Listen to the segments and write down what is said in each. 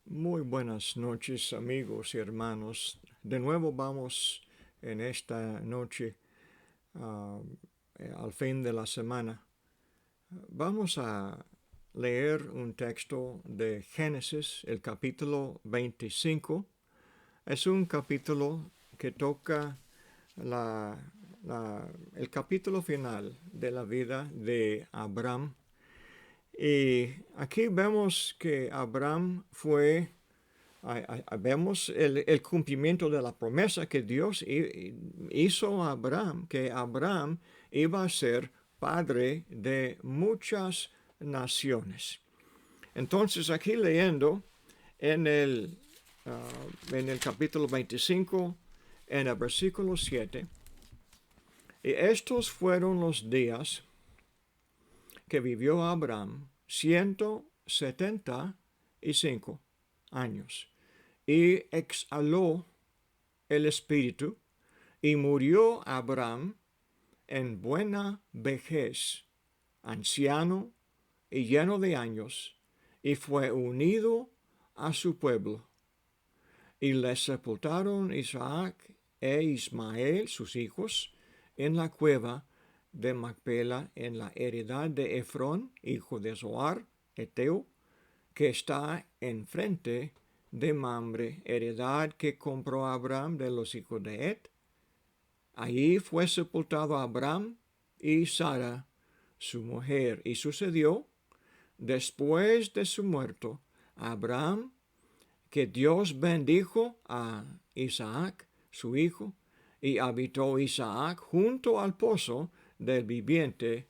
Muy buenas noches, amigos y hermanos. De nuevo vamos en esta noche, ah, al fin de la semana. Vamos a leer un texto de Génesis, el capítulo 25. Es un capítulo que toca la- el capítulo final de la vida de Abraham. Y aquí vemos que Abraham fue vemos el cumplimiento de la promesa que Dios hizo a Abraham, que Abraham iba a ser padre de muchas naciones. Entonces aquí leyendo en en el capítulo 25, en el versículo 7, y estos fueron los días que vivió Abraham, 175 años, y exhaló el espíritu, y murió Abraham en buena vejez, anciano y lleno de años, y fue unido a su pueblo. Y le sepultaron Isaac e Ismael, sus hijos, en la cueva de Macpela, en la heredad de Efrón, hijo de Zoar, Eteo, que está enfrente de Mamre, heredad que compró Abraham de los hijos de Et. Allí fue sepultado Abraham y Sara, su mujer, y sucedió, después de su muerto, Abraham, que Dios bendijo a Isaac, su hijo, y habitó Isaac junto al pozo del viviente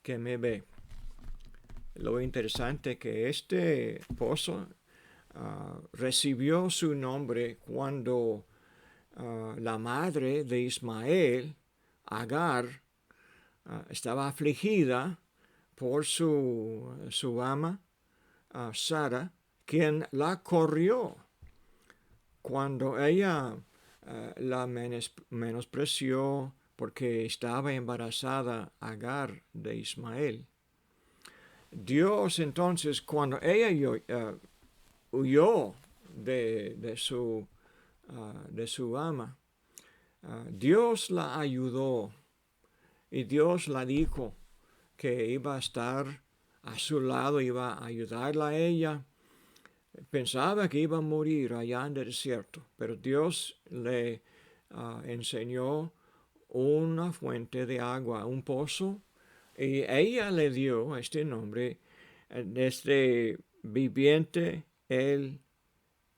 que me ve. Lo interesante que este pozo recibió su nombre cuando la madre de Ismael, Agar, estaba afligida por su ama, Sara, quien la corrió cuando ella la menospreció porque estaba embarazada Agar de Ismael. Dios entonces, cuando ella huyó de su ama, Dios la ayudó y Dios la dijo que iba a estar a su lado, iba a ayudarla a ella. Pensaba que iba a morir allá en el desierto, pero Dios le enseñó una fuente de agua, un pozo, y ella le dio este nombre, este viviente, el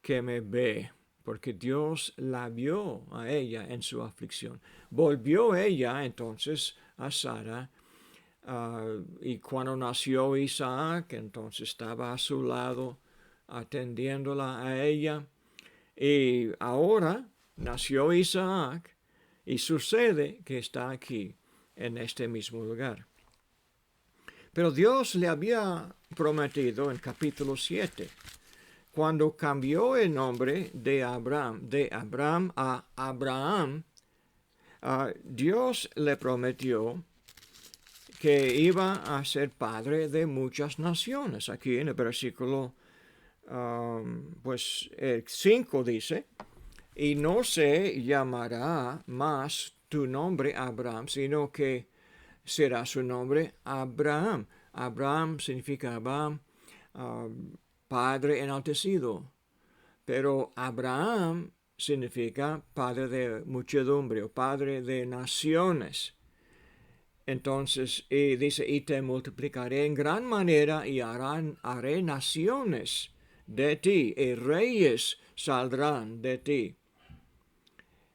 que me ve, porque Dios la vio a ella en su aflicción. Volvió ella entonces a Sara, y cuando nació Isaac, entonces estaba a su lado atendiéndola a ella. Y ahora nació Isaac y sucede que está aquí en este mismo lugar. Pero Dios le había prometido en capítulo 7, cuando cambió el nombre de Abraham a Abraham, Dios le prometió que iba a ser padre de muchas naciones. Aquí en el versículo pues el 5 dice, y no se llamará más tu nombre Abraham, sino que será su nombre Abraham. Abraham significa padre enaltecido, pero Abraham significa padre de muchedumbre o padre de naciones. Entonces, y dice, y te multiplicaré en gran manera y haré naciones de ti, y reyes saldrán de ti.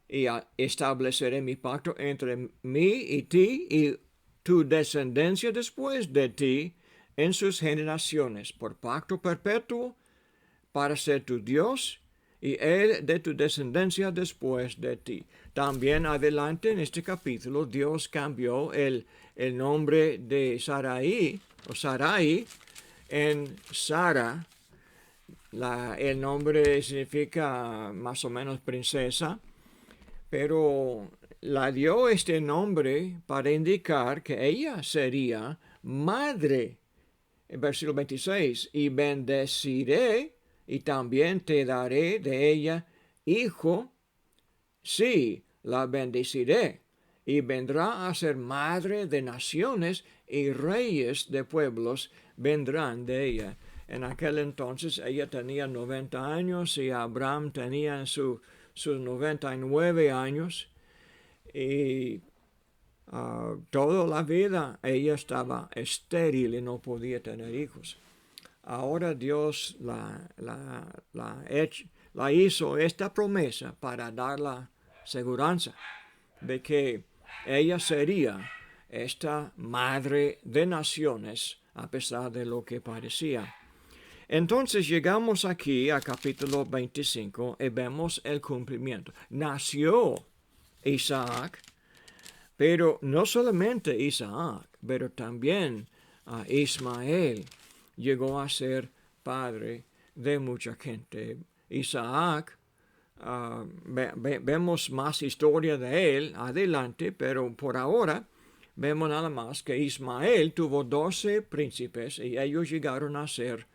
Y estableceré mi pacto entre mí y ti y tu descendencia después de ti en sus generaciones, por pacto perpetuo, para ser tu Dios y él de tu descendencia después de ti. También adelante en este capítulo Dios cambió el nombre de Sarai o Sarai en Sara. El nombre significa más o menos princesa, pero la dio este nombre para indicar que ella sería madre. En versículo 26, y bendeciré y también te daré de ella hijo, sí, la bendeciré, y vendrá a ser madre de naciones, y reyes de pueblos vendrán de ella. En aquel entonces ella tenía 90 años y Abraham tenía sus 99 años, y toda la vida ella estaba estéril y no podía tener hijos. Ahora Dios la hizo esta promesa para dar la seguridad de que ella sería esta madre de naciones a pesar de lo que parecía. Entonces llegamos aquí a capítulo 25 y vemos el cumplimiento. Nació Isaac, pero no solamente Isaac, pero también Ismael llegó a ser padre de mucha gente. Isaac, vemos más historia de él adelante, pero por ahora vemos nada más que Ismael tuvo 12 príncipes y ellos llegaron a ser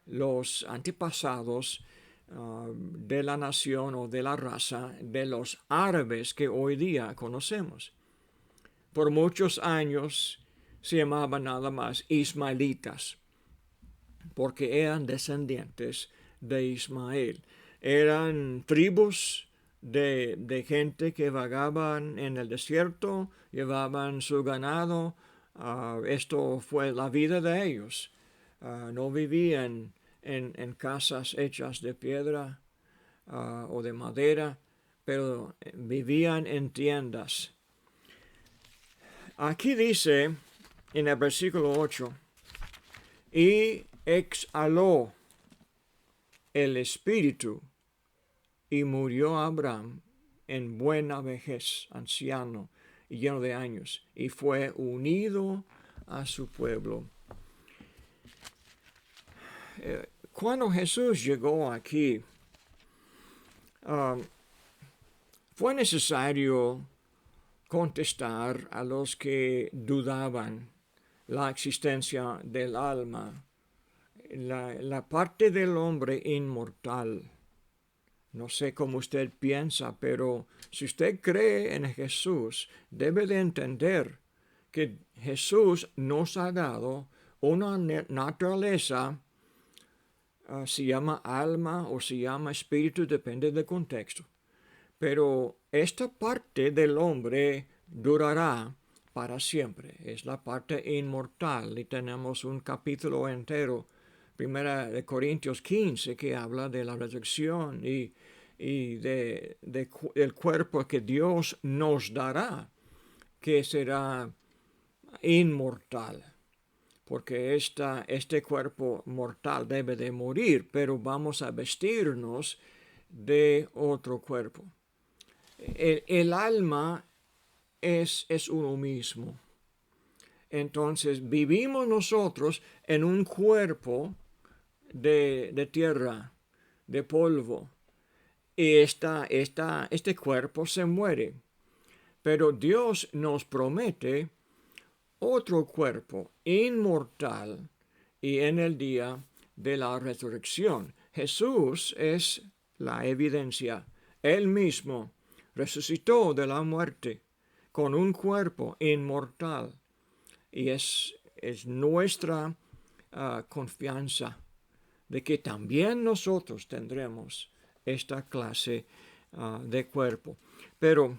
los antepasados de la nación o de la raza de los árabes que hoy día conocemos. Por muchos años se llamaban nada más ismaelitas, porque eran descendientes de Ismael. Eran tribus de gente que vagaban en el desierto, llevaban su ganado. Esto fue la vida de ellos. No vivían en casas hechas de piedra o de madera, pero vivían en tiendas. Aquí dice en el versículo 8, y exhaló el espíritu y murió Abraham en buena vejez, anciano y lleno de años, y fue unido a su pueblo. Cuando Jesús llegó aquí, fue necesario contestar a los que dudaban la existencia del alma, la parte del hombre inmortal. No sé cómo usted piensa, pero si usted cree en Jesús, debe de entender que Jesús nos ha dado una naturaleza, se llama alma o se llama espíritu, depende del contexto. Pero esta parte del hombre durará para siempre. Es la parte inmortal y tenemos un capítulo entero, 1 de Corintios 15, que habla de la resurrección y del cuerpo que Dios nos dará, que será inmortal. Porque este cuerpo mortal debe de morir, pero vamos a vestirnos de otro cuerpo. El alma es uno mismo. Entonces vivimos nosotros en un cuerpo de tierra, de polvo. Y este cuerpo se muere. Pero Dios nos promete otro cuerpo inmortal y en el día de la resurrección. Jesús es la evidencia. Él mismo resucitó de la muerte con un cuerpo inmortal. Y es nuestra confianza de que también nosotros tendremos esta clase de cuerpo. Pero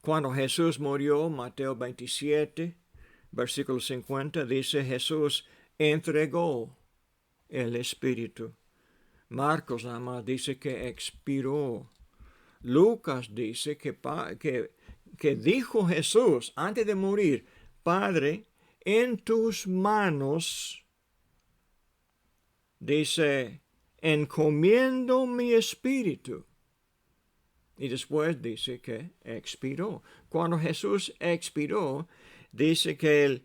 cuando Jesús murió, Mateo 27, versículo 50, dice Jesús entregó el Espíritu. Marcos nada más dice que expiró. Lucas dice que dijo Jesús antes de morir, Padre, en tus manos, dice, encomiendo mi espíritu. Y después dice que expiró. Cuando Jesús expiró, dice que él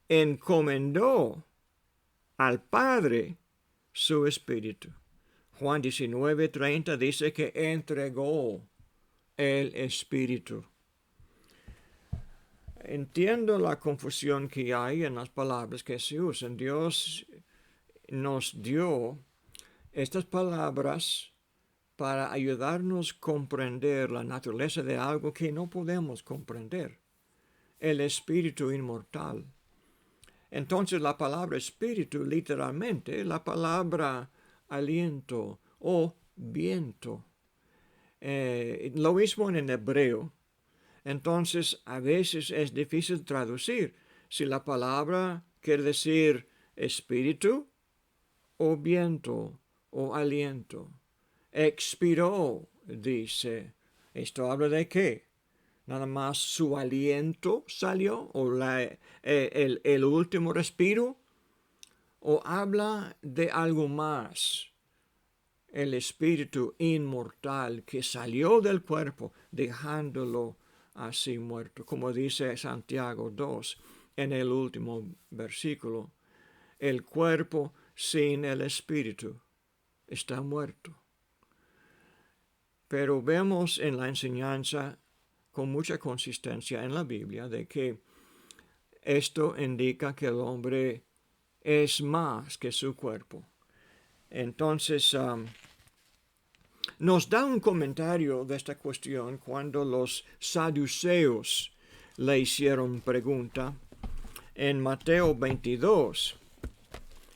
encomendó al Padre su espíritu. Juan 19:30 dice que entregó el espíritu. Entiendo la confusión que hay en las palabras que se usan. Dios nos dio estas palabras para ayudarnos a comprender la naturaleza de algo que no podemos comprender, el espíritu inmortal. Entonces la palabra espíritu, literalmente, la palabra aliento o viento. Lo mismo en el hebreo. Entonces, a veces es difícil traducir si la palabra quiere decir espíritu o viento o aliento. Expiró, dice. ¿Esto habla de qué? ¿Nada más su aliento salió o el último respiro? ¿O habla de algo más? El espíritu inmortal que salió del cuerpo dejándolo así muerto. Como dice Santiago 2 en el último versículo, el cuerpo sin el espíritu está muerto. Pero vemos en la enseñanza con mucha consistencia en la Biblia de que esto indica que el hombre es más que su cuerpo. Entonces, nos da un comentario de esta cuestión cuando los saduceos le hicieron pregunta en Mateo 22.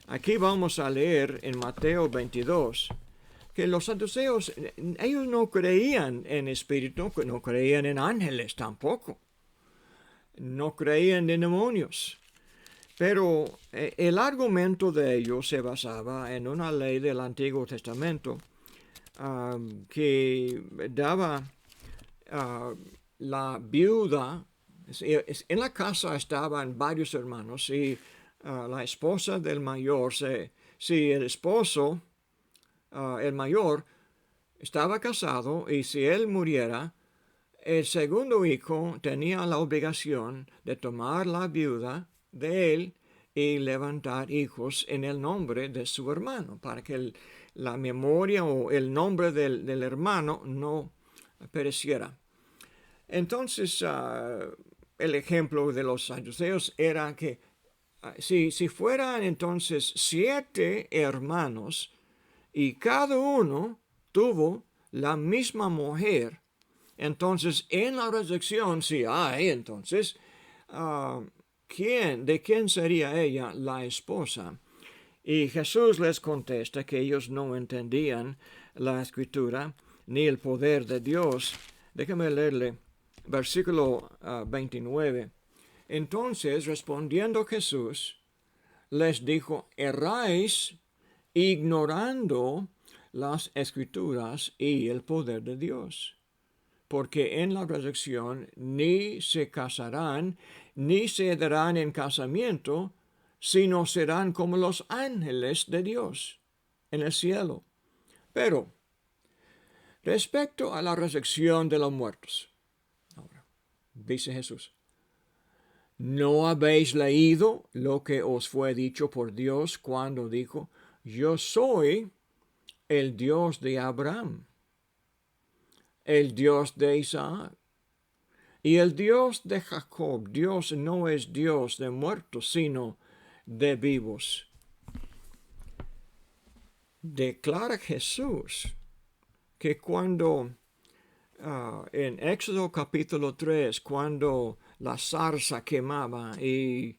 Aquí vamos a leer en Mateo 22 que los saduceos, ellos no creían en espíritu, no creían en ángeles tampoco, no creían en demonios. Pero el argumento de ellos se basaba en una ley del Antiguo Testamento que daba la viuda. En la casa estaban varios hermanos y la esposa del mayor, si el esposo, el mayor, estaba casado y si él muriera, el segundo hijo tenía la obligación de tomar la viuda de él y levantar hijos en el nombre de su hermano, para que la memoria o el nombre del hermano no pereciera. Entonces, el ejemplo de los saduceos era que si fueran entonces 7 hermanos y cada uno tuvo la misma mujer, entonces en la resurrección, si hay, entonces, ¿de quién sería ella la esposa? Y Jesús les contesta que ellos no entendían la escritura ni el poder de Dios. Déjame leerle versículo 29. Entonces, respondiendo Jesús, les dijo, erráis ignorando las escrituras y el poder de Dios, porque en la resurrección ni se casarán, ni se darán en casamiento, sino serán como los ángeles de Dios en el cielo. Pero, respecto a la resurrección de los muertos, ahora, dice Jesús, ¿no habéis leído lo que os fue dicho por Dios cuando dijo, yo soy el Dios de Abraham, el Dios de Isaac y el Dios de Jacob? Dios no es Dios de muertos, sino de vivos. Declara Jesús que cuando en Éxodo capítulo 3, cuando la zarza quemaba y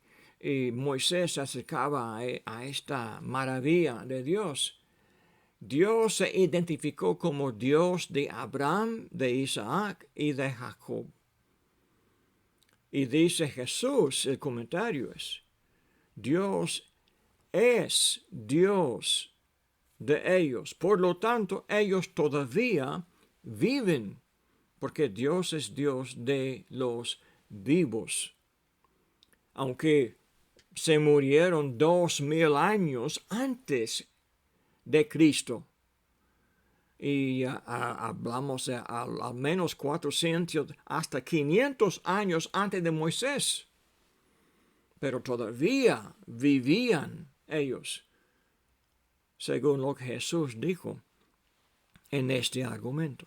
Moisés se acercaba a esta maravilla de Dios, Dios se identificó como Dios de Abraham, de Isaac y de Jacob. Y dice Jesús, el comentario es, Dios es Dios de ellos. Por lo tanto, ellos todavía viven, porque Dios es Dios de los vivos. Aunque se murieron 2000 años antes de Cristo. Y hablamos de al menos 400 hasta 500 años antes de Moisés. Pero todavía vivían ellos, según lo que Jesús dijo en este argumento.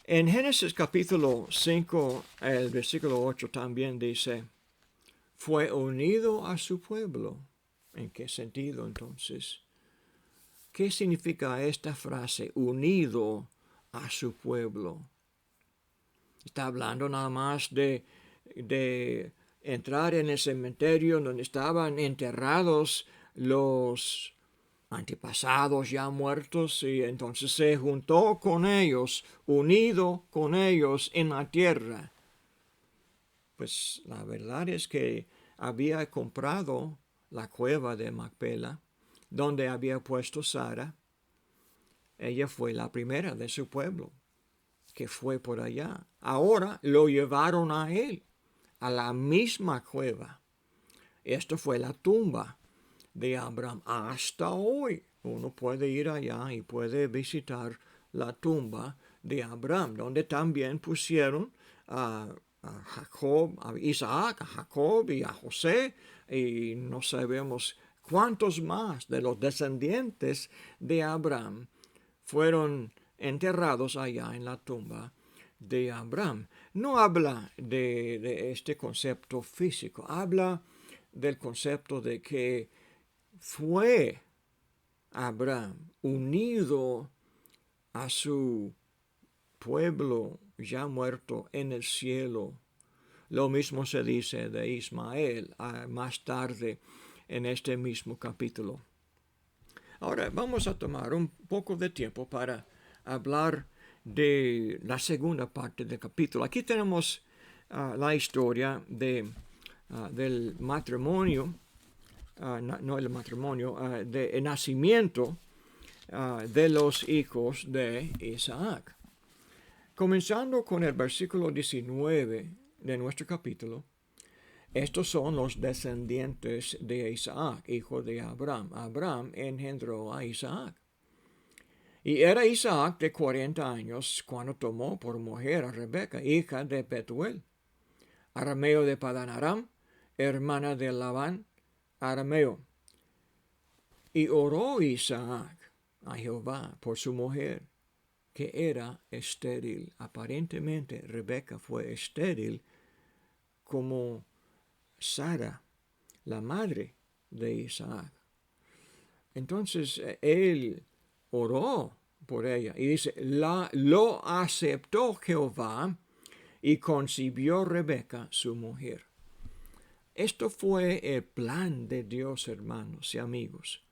En Génesis capítulo 5, el versículo 8 también dice, fue unido a su pueblo. ¿En qué sentido entonces? ¿Qué significa esta frase, unido a su pueblo? Está hablando nada más de entrar en el cementerio donde estaban enterrados los antepasados ya muertos, y entonces se juntó con ellos, unido con ellos en la tierra. Pues la verdad es que había comprado la cueva de Macpela, donde había puesto Sara. Ella fue la primera de su pueblo que fue por allá. Ahora lo llevaron a él, a la misma cueva. Esto fue la tumba de Abraham. Hasta hoy uno puede ir allá y puede visitar la tumba de Abraham, donde también pusieron a Jacob, a Isaac, a Jacob y a José, y no sabemos cuántos más de los descendientes de Abraham fueron enterrados allá en la tumba de Abraham. No habla de este concepto físico, habla del concepto de que fue Abraham unido a su pueblo ya muerto en el cielo. Lo mismo se dice de Ismael más tarde en este mismo capítulo. Ahora vamos a tomar un poco de tiempo para hablar de la segunda parte del capítulo. Aquí tenemos la historia del matrimonio, no el matrimonio, del nacimiento de los hijos de Isaac. Comenzando con el versículo 19 de nuestro capítulo, estos son los descendientes de Isaac, hijo de Abraham. Abraham engendró a Isaac. Y era Isaac de 40 años cuando tomó por mujer a Rebeca, hija de Betuel, arameo de Padan Aram, hermana de Labán, arameo. Y oró Isaac a Jehová por su mujer, que era estéril. Aparentemente Rebeca fue estéril como Sara, la madre de Isaac. Entonces él oró por ella y dice, lo aceptó Jehová y concibió Rebeca su mujer. Esto fue el plan de Dios, hermanos y amigos.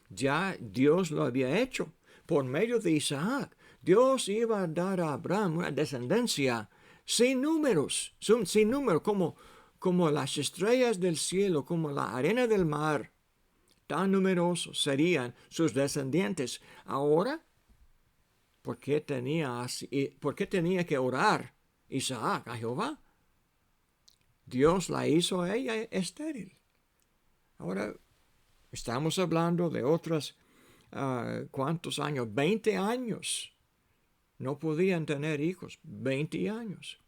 Ya Dios lo había hecho por medio de Isaac. Dios iba a dar a Abraham una descendencia sin números, sin número, como las estrellas del cielo, como la arena del mar. Tan numerosos serían sus descendientes. Ahora, ¿por qué tenía que orar Isaac a Jehová? Dios la hizo a ella estéril. Ahora, estamos hablando de otros, ¿cuántos años? 20 años. No podían tener hijos, 20 años.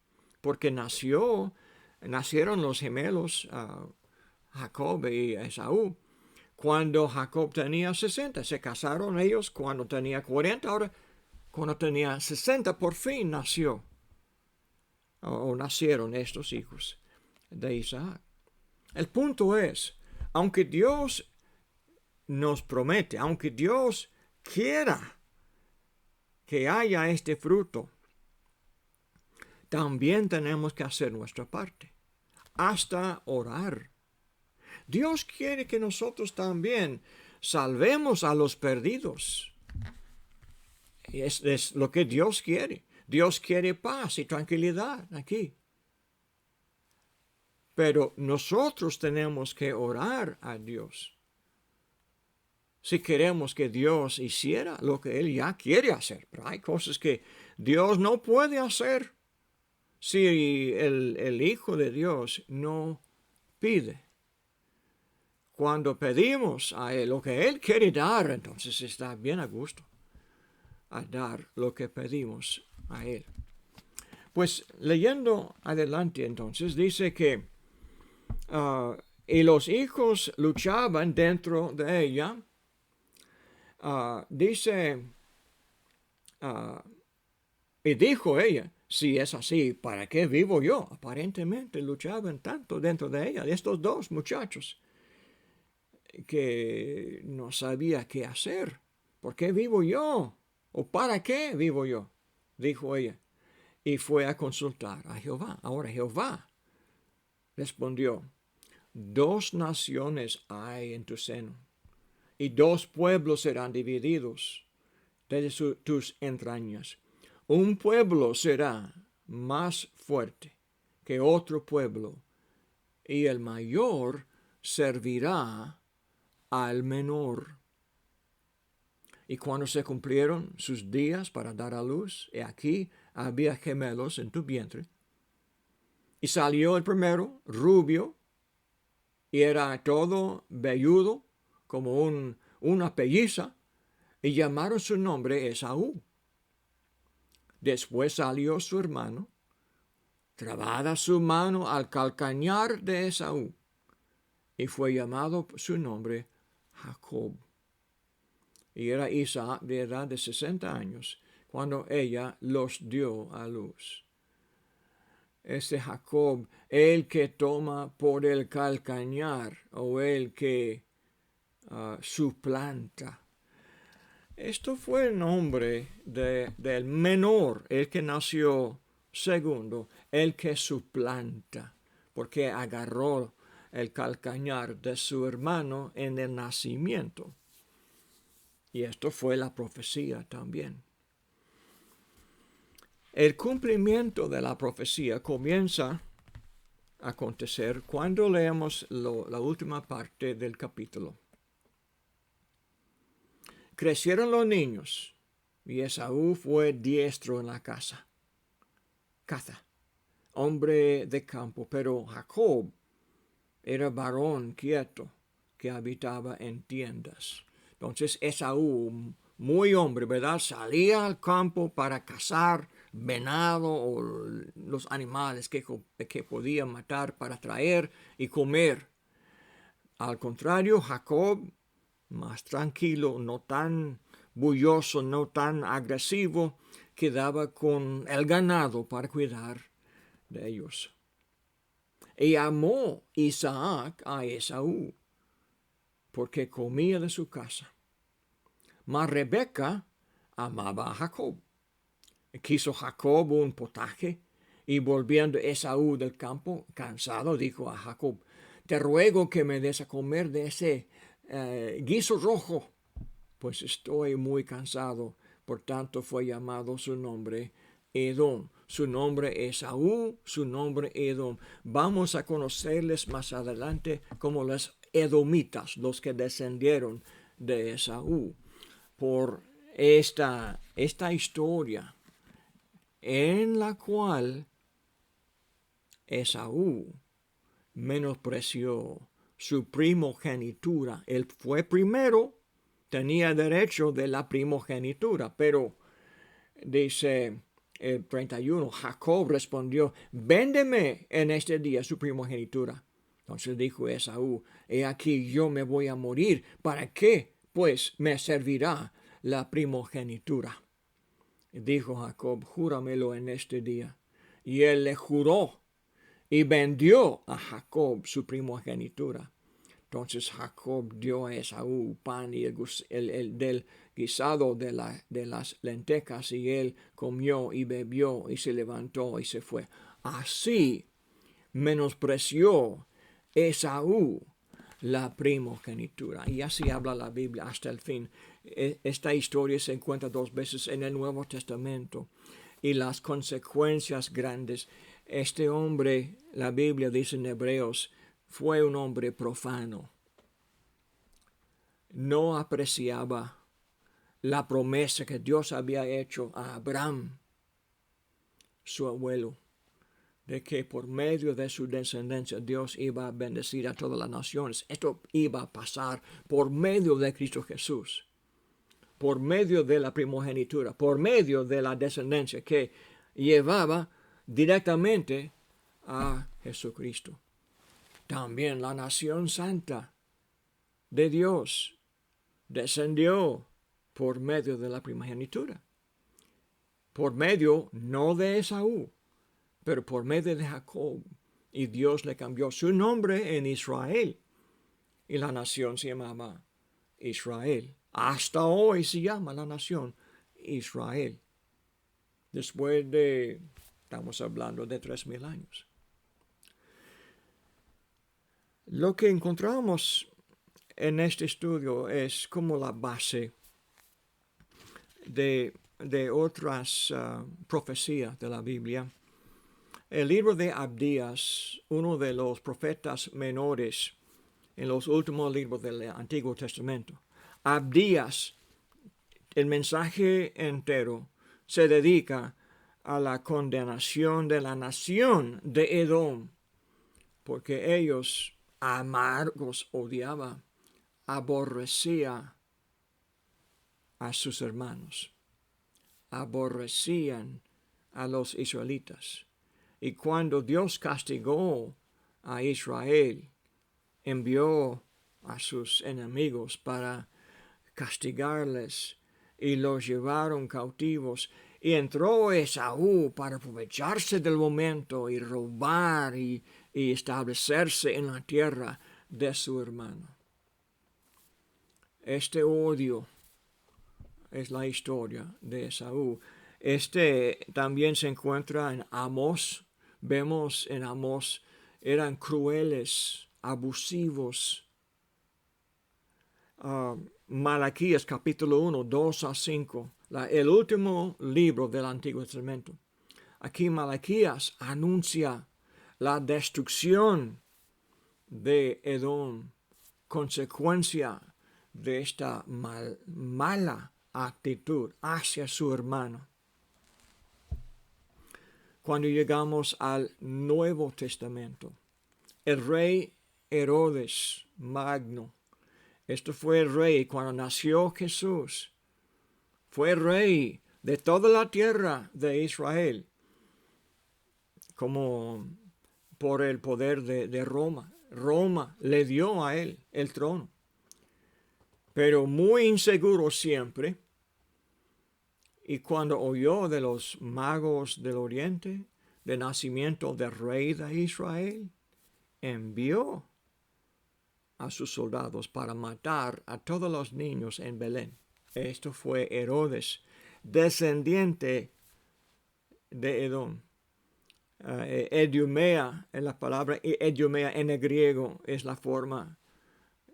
Porque nacieron los gemelos, Jacob y Esaú, cuando Jacob tenía 60. Se casaron ellos cuando tenía 40. Ahora, cuando tenía 60, por fin nació. O nacieron estos hijos de Isaac. El punto es, aunque Dios nos promete, aunque Dios quiera que haya este fruto, también tenemos que hacer nuestra parte, hasta orar. Dios quiere que nosotros también salvemos a los perdidos. Es lo que Dios quiere. Dios quiere paz y tranquilidad aquí. Pero nosotros tenemos que orar a Dios si queremos que Dios hiciera lo que Él ya quiere hacer. Pero hay cosas que Dios no puede hacer si el Hijo de Dios no pide. Cuando pedimos a Él lo que Él quiere dar, entonces está bien a gusto a dar lo que pedimos a Él. Pues leyendo adelante entonces dice que y los hijos luchaban dentro de ella. Dice, y dijo ella, si es así, ¿para qué vivo yo? Aparentemente luchaban tanto dentro de ella, estos dos muchachos. que no sabía qué hacer. ¿Por qué vivo yo? ¿O para qué vivo yo? Dijo ella. Y fue a consultar a Jehová. Ahora Jehová respondió: 2 naciones hay en tu seno, y 2 pueblos serán divididos desde tus entrañas. Un pueblo será más fuerte que otro pueblo, y el mayor servirá al menor. Y cuando se cumplieron sus días para dar a luz, he aquí había gemelos en tu vientre. Y salió el primero, rubio, y era todo velludo, como una pelliza, y llamaron su nombre Esaú. Después salió su hermano, trabada su mano al calcañar de Esaú, y fue llamado su nombre Jacob. Y era Isaac de edad de 60 años, cuando ella los dio a luz. Este Jacob, el que toma por el calcañar, o el que suplanta. Esto fue el nombre del menor, el que nació segundo, el que suplanta, porque agarró el calcañar de su hermano en el nacimiento. Y esto fue la profecía también. El cumplimiento de la profecía comienza a acontecer cuando leemos la última parte del capítulo. Crecieron los niños, y Esaú fue diestro en la caza, hombre de campo, pero Jacob era varón quieto que habitaba en tiendas. Entonces Esaú, muy hombre, ¿verdad?, salía al campo para cazar venado o los animales que podía matar para traer y comer. Al contrario, Jacob, más tranquilo, no tan bulloso, no tan agresivo, quedaba con el ganado para cuidar de ellos. Y amó Isaac a Esaú, porque comía de su casa. Mas Rebeca amaba a Jacob. Quiso Jacob un potaje, y volviendo Esaú del campo, cansado, dijo a Jacob: te ruego que me des a comer de ese guiso rojo, pues estoy muy cansado. Por tanto fue llamado su nombre Edom. Su nombre Esaú, su nombre Edom. Vamos a conocerles más adelante como los edomitas, los que descendieron de Esaú. Por esta historia en la cual Esaú menospreció su primogenitura. Él fue primero, tenía derecho de la primogenitura, pero dice el 31, Jacob respondió: véndeme en este día su primogenitura. Entonces dijo Esaú: he aquí yo me voy a morir, ¿para qué pues me servirá la primogenitura? Dijo Jacob: júramelo en este día. Y él le juró y vendió a Jacob su primogenitura. Entonces Jacob dio a Esaú pan y el del guisado de las lentejas, y él comió y bebió y se levantó y se fue. Así menospreció Esaú la primogenitura. Y así habla la Biblia hasta el fin. Esta historia se encuentra 2 veces en el Nuevo Testamento, y las consecuencias grandes. Este hombre, la Biblia dice en Hebreos, fue un hombre profano. No apreciaba la promesa que Dios había hecho a Abraham, su abuelo, de que por medio de su descendencia Dios iba a bendecir a todas las naciones. Esto iba a pasar por medio de Cristo Jesús, por medio de la primogenitura, por medio de la descendencia que llevaba directamente a Jesucristo. También la nación santa de Dios descendió por medio de la primogenitura, por medio no de Esaú, pero por medio de Jacob. Y Dios le cambió su nombre en Israel y la nación se llamaba Israel. Hasta hoy se llama la nación Israel. Estamos hablando de 3,000 años. Lo que encontramos en este estudio es como la base de otras profecías de la Biblia. El libro de Abdías, uno de los profetas menores en los últimos libros del Antiguo Testamento. Abdías, el mensaje entero, se dedica a la condenación de la nación de Edom, porque ellos amargos odiaban, aborrecían a sus hermanos, aborrecían a los israelitas. Y cuando Dios castigó a Israel, envió a sus enemigos para castigarles y los llevaron cautivos. Y entró Esaú para aprovecharse del momento y robar y establecerse en la tierra de su hermano. Este odio es la historia de Esaú. También se encuentra en Amós. Vemos en Amós, eran crueles, abusivos. Malaquías capítulo 1, 2 a 5, el último libro del Antiguo Testamento. Aquí Malaquías anuncia la destrucción de Edom, consecuencia de esta mala actitud hacia su hermano. Cuando llegamos al Nuevo Testamento, el rey Herodes Magno, esto fue el rey cuando nació Jesús, fue rey de toda la tierra de Israel, como por el poder de Roma. Roma le dio a él el trono, pero muy inseguro siempre. Y cuando oyó de los magos del oriente, del nacimiento del rey de Israel, envió a sus soldados para matar a todos los niños en Belén. Esto fue Herodes, descendiente de Edom. Edumea, en la palabra Edumea en el griego, es la forma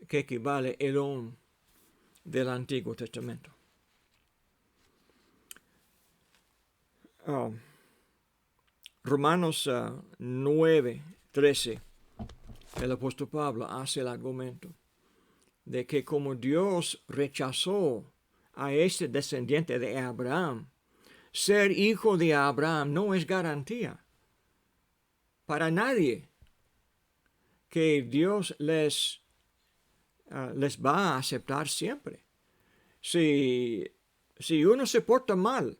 que equivale a Edom del Antiguo Testamento. Romanos 9, 13, el apóstol Pablo hace el argumento de que como Dios rechazó a este descendiente de Abraham, ser hijo de Abraham no es garantía para nadie que Dios les va a aceptar siempre. Si uno se porta mal,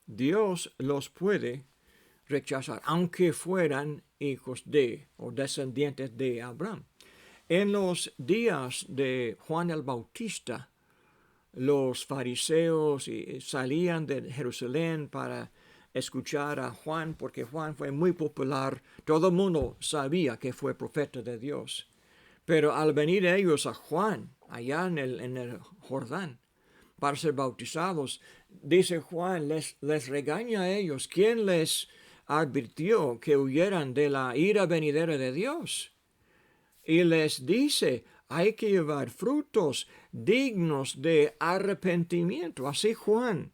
Dios los puede rechazar, aunque fueran hijos de o descendientes de Abraham. En los días de Juan el Bautista, los fariseos salían de Jerusalén para escuchar a Juan, porque Juan fue muy popular. Todo el mundo sabía que fue profeta de Dios. Pero al venir ellos a Juan, allá en el Jordán, para ser bautizados, dice Juan, les regaña a ellos. ¿Quién les advirtió que huyeran de la ira venidera de Dios? Y les dice, hay que llevar frutos dignos de arrepentimiento. Así Juan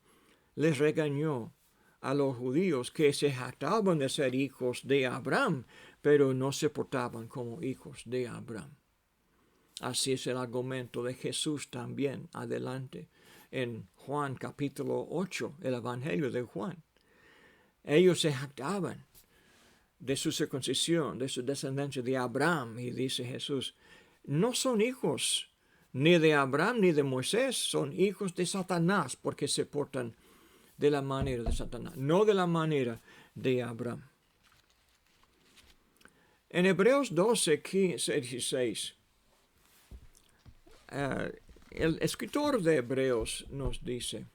les regañó a los judíos que se jactaban de ser hijos de Abraham, pero no se portaban como hijos de Abraham. Así es el argumento de Jesús también adelante en Juan capítulo 8, el Evangelio de Juan. Ellos se jactaban de su circuncisión, de su descendencia de Abraham, y dice Jesús, no son hijos ni de Abraham ni de Moisés, son hijos de Satanás, porque se portan de la manera de Satanás, no de la manera de Abraham. En Hebreos 12, 15, 16, el escritor de Hebreos nos dice,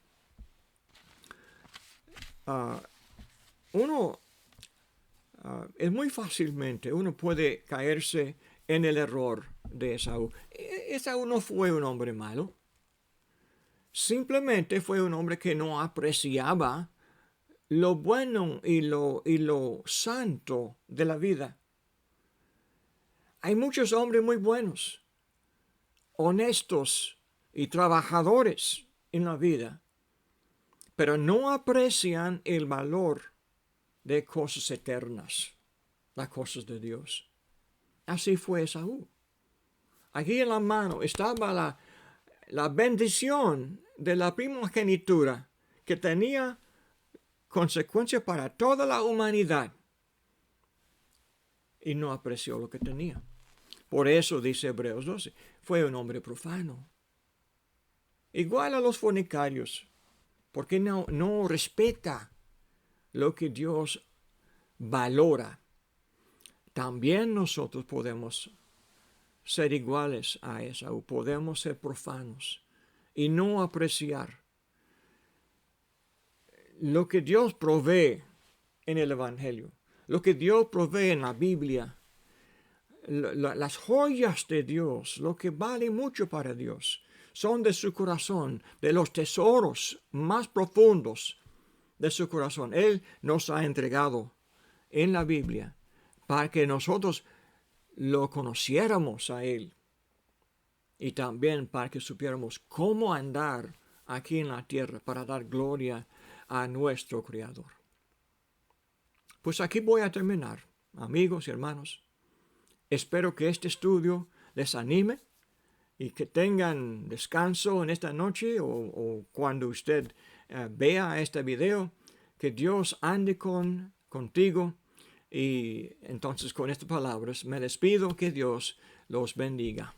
es muy fácilmente, uno puede caerse en el error de Esaú. Esaú no fue un hombre malo. Simplemente fue un hombre que no apreciaba lo bueno y lo santo de la vida. Hay muchos hombres muy buenos, honestos y trabajadores en la vida, pero no aprecian el valor de cosas eternas, las cosas de Dios. Así fue Esaú. Aquí en la mano estaba la bendición de la primogenitura que tenía consecuencias para toda la humanidad y no apreció lo que tenía. Por eso dice Hebreos 12, fue un hombre profano. Igual a los fornicarios, porque no respeta lo que Dios valora. También nosotros podemos ser iguales a Esaú, podemos ser profanos y no apreciar lo que Dios provee en el Evangelio, lo que Dios provee en la Biblia, las joyas de Dios, lo que vale mucho para Dios, son de su corazón, de los tesoros más profundos de su corazón. Él nos ha entregado en la Biblia para que nosotros lo conociéramos a Él y también para que supiéramos cómo andar aquí en la tierra para dar gloria a nuestro Creador. Pues aquí voy a terminar, amigos y hermanos. Espero que este estudio les anime y que tengan descanso en esta noche o cuando usted vea este video, que Dios ande contigo. Y entonces con estas palabras me despido, que Dios los bendiga.